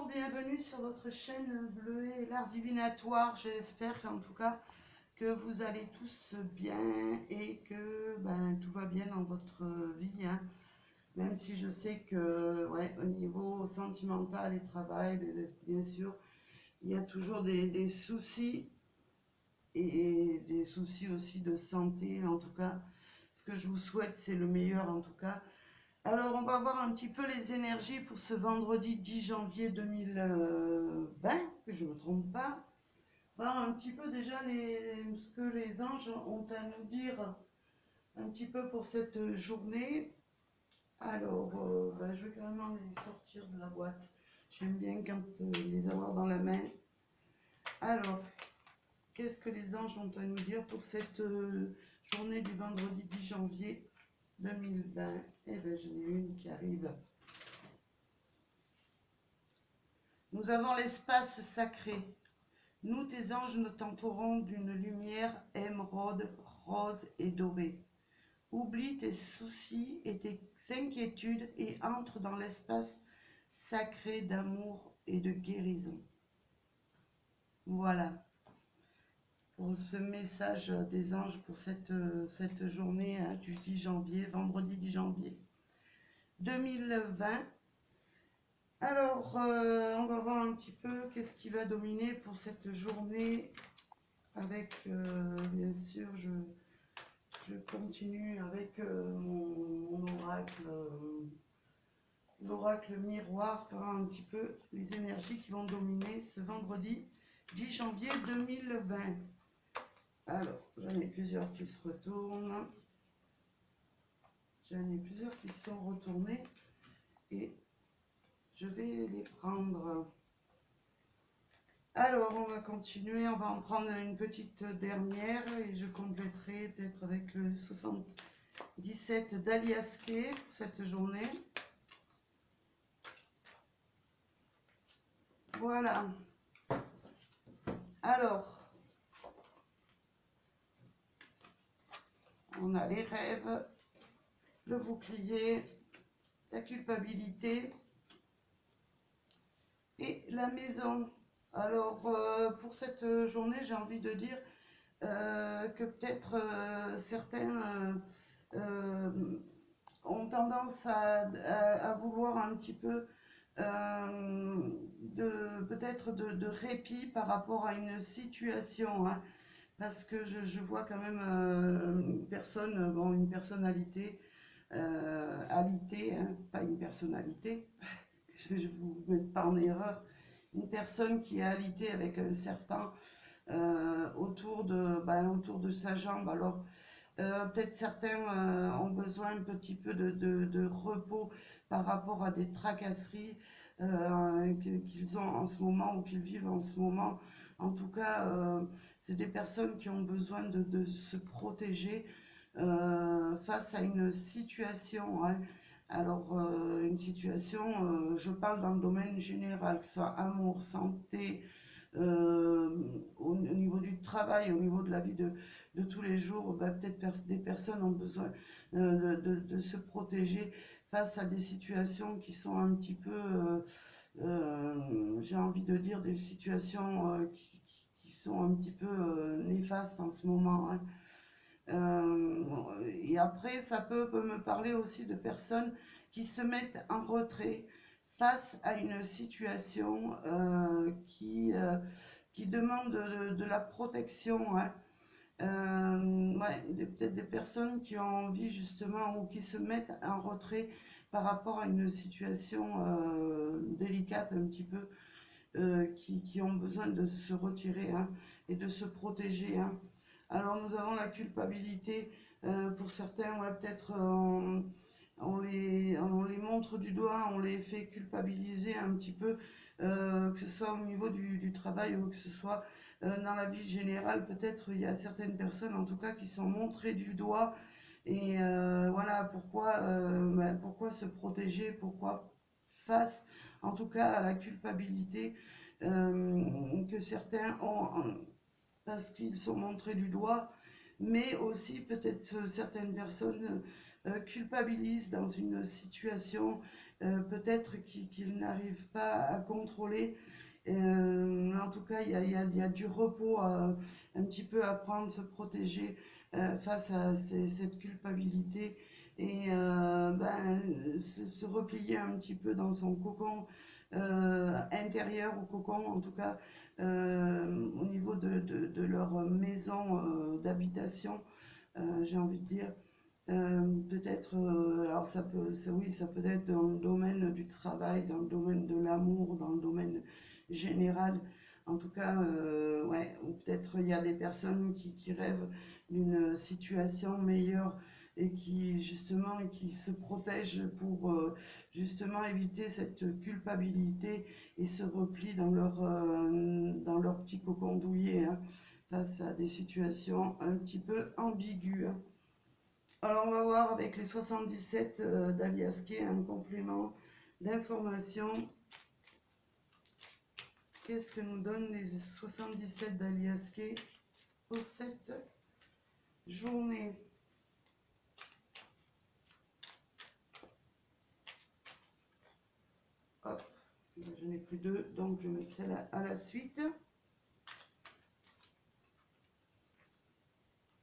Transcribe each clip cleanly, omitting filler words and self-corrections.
bienvenue sur votre chaîne Bleu et l'art divinatoire. J'espère qu'en tout cas que vous allez tous bien et que tout va bien dans votre vie, hein. Même si je sais que au niveau sentimental et travail, bien sûr, il y a toujours des soucis et des soucis aussi de santé. En tout cas, ce que je vous souhaite, c'est le meilleur en tout cas. Alors, on va voir un petit peu les énergies pour ce vendredi 10 janvier 2020, que je ne me trompe pas. Voir un petit peu déjà ce que les anges ont à nous dire un petit peu pour cette journée. Alors, je vais carrément les sortir de la boîte. J'aime bien quand les avoir dans la main. Alors, qu'est-ce que les anges ont à nous dire pour cette journée du vendredi 10 janvier 2020? Eh bien, j'en ai une qui arrive. Nous avons l'espace sacré. Nous, tes anges, nous t'entourons d'une lumière émeraude, rose et dorée. Oublie tes soucis et tes inquiétudes et entre dans l'espace sacré d'amour et de guérison. Voilà pour ce message des anges pour cette journée du 10 janvier, vendredi 10 janvier 2020. Alors, on va voir un petit peu qu'est-ce qui va dominer pour cette journée avec, bien sûr, je continue avec mon oracle, l'oracle miroir, pour voir un petit peu les énergies qui vont dominer ce vendredi 10 janvier 2020. Alors, j'en ai plusieurs qui se retournent. J'en ai plusieurs qui sont retournés et je vais les prendre. Alors, on va continuer, on va en prendre une petite dernière et je compléterai peut-être avec le 77 d'Aliasqué pour cette journée. Voilà. Alors, on a les rêves, le bouclier, la culpabilité et la maison. Alors, pour cette journée, j'ai envie de dire que peut-être certains ont tendance à vouloir un petit peu peut-être de répit par rapport à une situation, hein, parce que je vois quand même une personne, bon, une personnalité alitée, hein, pas une personnalité, je ne vous mette pas en erreur, une personne qui est alitée avec un serpent autour de sa jambe. Alors, peut-être certains ont besoin un petit peu de repos par rapport à des tracasseries qu'ils ont en ce moment ou qu'ils vivent en ce moment. En tout cas, c'est des personnes qui ont besoin de se protéger face à une situation, hein. Alors, une situation, je parle dans le domaine général, que ce soit amour, santé, au niveau du travail, au niveau de la vie de tous les jours, peut-être des personnes ont besoin de se protéger face à des situations qui sont un petit peu, j'ai envie de dire, des situations qui sont un petit peu néfastes en ce moment, hein. Et après, ça peut me parler aussi de personnes qui se mettent en retrait face à une situation qui demande de la protection, hein. Peut-être des personnes qui ont envie justement ou qui se mettent en retrait par rapport à une situation délicate un petit peu, qui ont besoin de se retirer, hein, et de se protéger, hein. Alors nous avons la culpabilité, pour certains, peut-être on les montre du doigt, on les fait culpabiliser un petit peu, que ce soit au niveau du travail ou que ce soit dans la vie générale. Peut-être il y a certaines personnes en tout cas qui sont montrées du doigt et voilà pourquoi se protéger, pourquoi face en tout cas à la culpabilité que certains ont parce qu'ils sont montrés du doigt, mais aussi peut-être certaines personnes culpabilisent dans une situation peut-être qu'ils n'arrivent pas à contrôler. En tout cas, il y a du repos un petit peu à prendre, se protéger face à cette culpabilité et ben, se replier un petit peu dans son cocon intérieur ou cocon, en tout cas au niveau de leur maison d'habitation, j'ai envie de dire. Peut-être, alors oui, ça peut être dans le domaine du travail, dans le domaine de l'amour, dans le domaine général. En tout cas, ouais, ou peut-être il y a des personnes qui rêvent d'une situation meilleure et qui justement qui se protègent pour justement éviter cette culpabilité et se replient dans leur petit cocon douillet, hein, face à des situations un petit peu ambiguës, hein. Alors, on va voir avec les 77 d'Alias Kay un complément d'information. Qu'est-ce que nous donnent les 77 d'Alias Kay pour cette journée? Hop, je n'ai plus deux, donc je mets celle à la suite.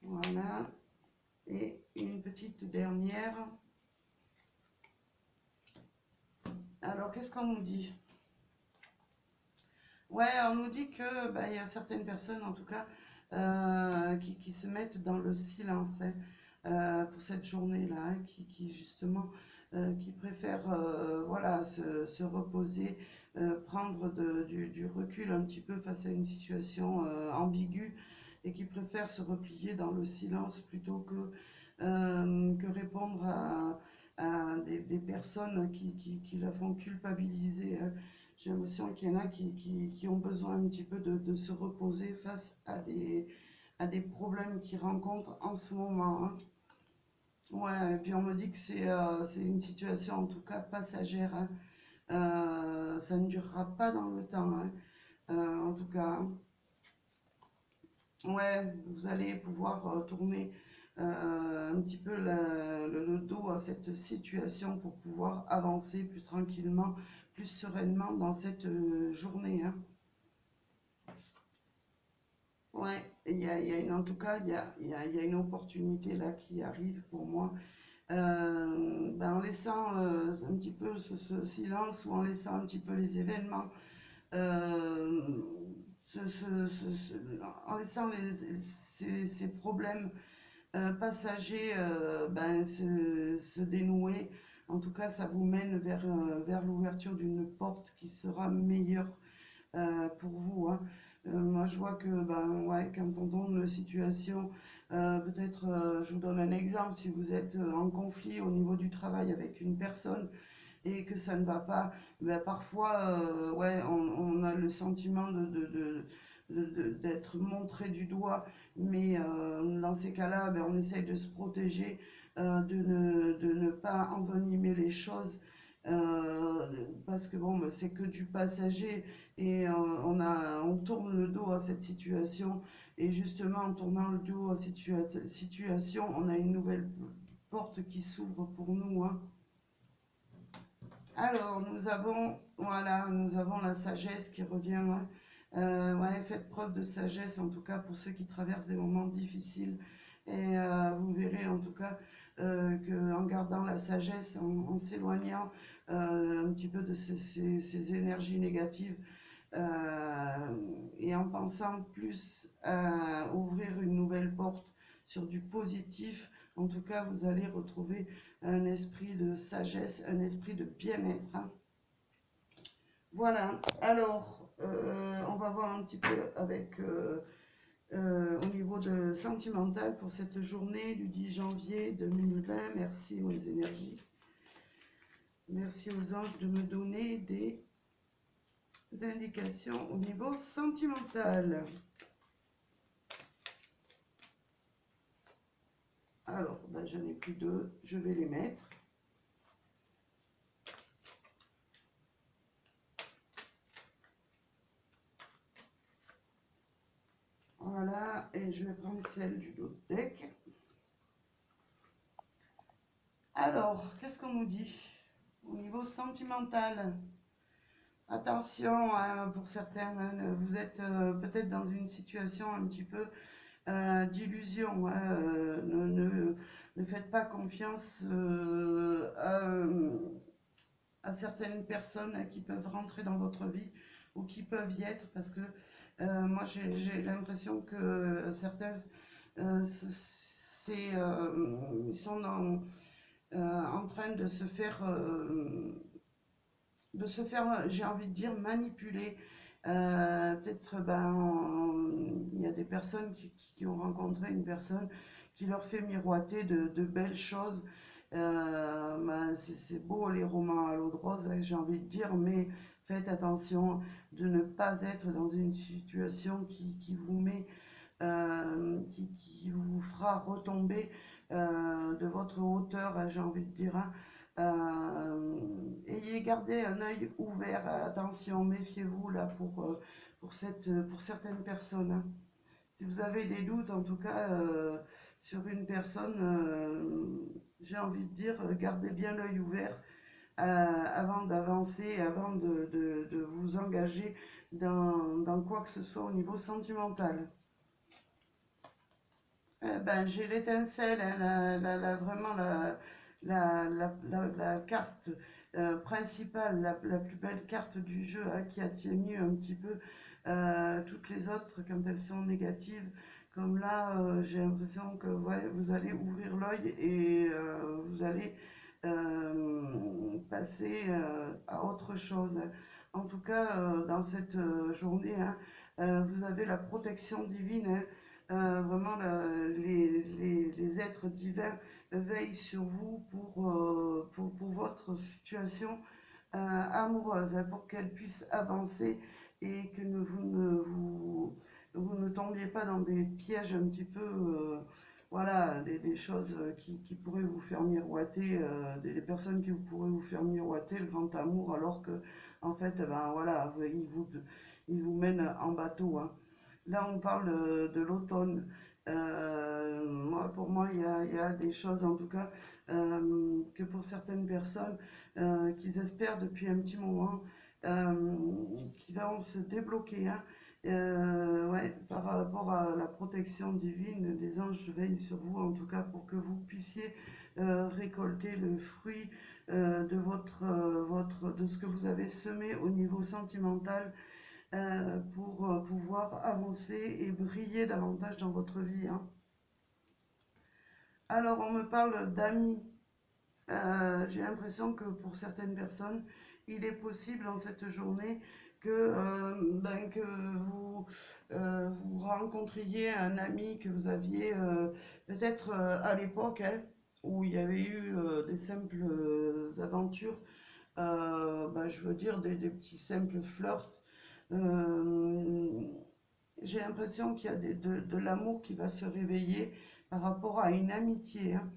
Voilà. Et une petite dernière. Alors, qu'est-ce qu'on nous dit? Ouais, on nous dit que bah, y a certaines personnes, en tout cas, qui se mettent dans le silence, hein, pour cette journée-là, hein, qui justement, qui préfèrent voilà, se reposer, prendre du recul un petit peu face à une situation ambiguë et qui préfèrent se replier dans le silence plutôt que répondre à des personnes qui la font culpabiliser, hein. J'ai l'impression qu'il y en a qui ont besoin un petit peu de se reposer face à des problèmes qu'ils rencontrent en ce moment, hein. Ouais, et puis on me dit que c'est une situation en tout cas passagère, hein. Ça ne durera pas dans le temps, hein. En tout cas, hein. Ouais, vous allez pouvoir tourner un petit peu le dos à cette situation pour pouvoir avancer plus tranquillement, plus sereinement dans cette journée, hein. Ouais, il y a en tout cas, il y a une opportunité là qui arrive pour moi. Ben, en laissant un petit peu ce silence ou en laissant un petit peu les événements, euh, en laissant ces problèmes passagers ben, se dénouer. En tout cas, ça vous mène vers l'ouverture d'une porte qui sera meilleure pour vous, hein. Moi, je vois que ben, ouais, quand on tombe dans situation, peut-être, je vous donne un exemple, si vous êtes en conflit au niveau du travail avec une personne et que ça ne va pas, ben, parfois, ouais, on a le sentiment d'être montré du doigt, mais dans ces cas-là, ben, on essaye de se protéger, de ne pas envenimer les choses, euh, parce que bon, ben, c'est que du passager et on tourne le dos à cette situation et justement en tournant le dos à cette situation, on a une nouvelle porte qui s'ouvre pour nous, hein. Alors, voilà, nous avons la sagesse qui revient, hein. Ouais, faites preuve de sagesse, en tout cas pour ceux qui traversent des moments difficiles. Et vous verrez en tout cas qu'en gardant la sagesse, en s'éloignant un petit peu de ces énergies négatives, et en pensant plus à ouvrir une nouvelle porte sur du positif, en tout cas, vous allez retrouver un esprit de sagesse, un esprit de bien-être, hein. Voilà, alors on va voir un petit peu avec au niveau de sentimental pour cette journée du 10 janvier 2020. Merci aux énergies, merci aux anges de me donner des indications au niveau sentimental. Alors, ben, j'en ai plus deux, je vais les mettre. Voilà, et je vais prendre celle du dos de deck. Alors, qu'est-ce qu'on nous dit? Au niveau sentimental, attention hein, pour certaines, hein, vous êtes peut-être dans une situation un petit peu d'illusion. Hein, ne faites pas confiance à certaines personnes qui peuvent rentrer dans votre vie ou qui peuvent y être parce que moi j'ai l'impression que certains ils sont en train de se faire, j'ai envie de dire, manipuler. Peut-être, il y a des personnes qui ont rencontré une personne qui leur fait miroiter de belles choses. C'est beau les romans à l'eau de rose, hein, j'ai envie de dire, mais faites attention de ne pas être dans une situation qui vous met, qui vous fera retomber de votre hauteur, hein, j'ai envie de dire. Hein. Ayez gardé un œil ouvert, attention, méfiez-vous là pour certaines personnes. Hein. Si vous avez des doutes, en tout cas, sur une personne, j'ai envie de dire, gardez bien l'œil ouvert avant d'avancer, avant de vous engager dans quoi que ce soit au niveau sentimental. J'ai l'étincelle, hein, vraiment la carte principale, la plus belle carte du jeu hein, qui atténue un petit peu toutes les autres quand elles sont négatives. Comme là, j'ai l'impression que ouais, vous allez ouvrir l'œil et vous allez passer à autre chose. Hein. En tout cas, dans cette journée, hein, vous avez la protection divine. Hein. Vraiment, les êtres divins veillent sur vous pour votre situation amoureuse, hein, pour qu'elle puisse avancer et que vous ne tombiez pas dans des pièges un petit peu, voilà, des choses qui pourraient vous faire miroiter, des personnes qui pourraient vous faire miroiter le grand amour, alors que, en fait, ben voilà, ils vous mènent en bateau. Hein. Là, on parle de l'automne. Pour moi, il y a des choses, en tout cas, que pour certaines personnes, qu'ils espèrent depuis un petit moment, qui vont se débloquer. Hein. Ouais, par rapport à la protection divine, les anges veillent sur vous, en tout cas, pour que vous puissiez récolter le fruit de ce que vous avez semé au niveau sentimental pour pouvoir avancer et briller davantage dans votre vie. Hein. Alors, on me parle d'amis. J'ai l'impression que pour certaines personnes, il est possible en cette journée que vous rencontriez un ami que vous aviez peut-être à l'époque hein, où il y avait eu des simples aventures, je veux dire des petits simples flirts. Euh, j'ai l'impression qu'il y a de l'amour qui va se réveiller par rapport à une amitié. Hein.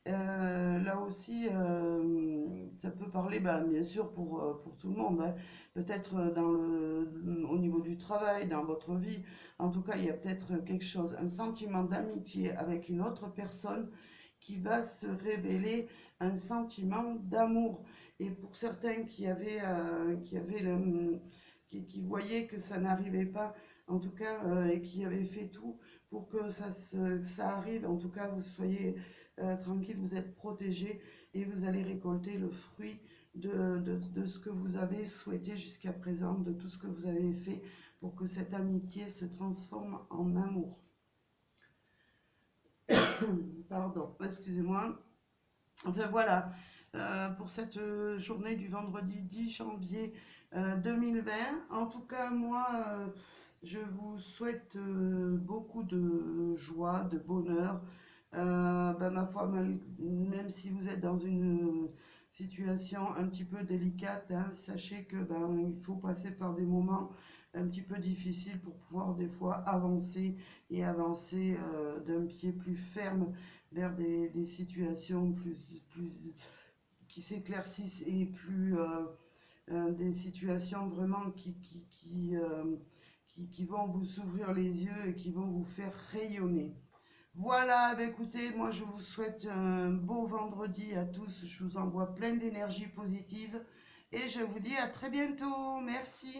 Là aussi, ça peut parler, bien sûr, pour tout le monde. Hein. Peut-être au niveau du travail, dans votre vie. En tout cas, il y a peut-être quelque chose, un sentiment d'amitié avec une autre personne qui va se révéler un sentiment d'amour. Et pour certains qui voyaient que ça n'arrivait pas, en tout cas, et qui avaient fait tout pour que ça arrive, en tout cas, vous soyez tranquille, vous êtes protégé et vous allez récolter le fruit de ce que vous avez souhaité jusqu'à présent, de tout ce que vous avez fait pour que cette amitié se transforme en amour. Pardon, excusez-moi. Enfin voilà, pour cette journée du vendredi 10 janvier 2020. En tout cas, moi, je vous souhaite beaucoup de joie, de bonheur. Ma foi, même si vous êtes dans une situation un petit peu délicate, hein, sachez que il faut passer par des moments un petit peu difficiles pour pouvoir des fois avancer et avancer d'un pied plus ferme vers des situations qui s'éclaircissent et plus des situations vraiment qui vont vous ouvrir les yeux et qui vont vous faire rayonner. Voilà, bah écoutez, moi je vous souhaite un beau vendredi à tous. Je vous envoie plein d'énergie positive et je vous dis à très bientôt. Merci.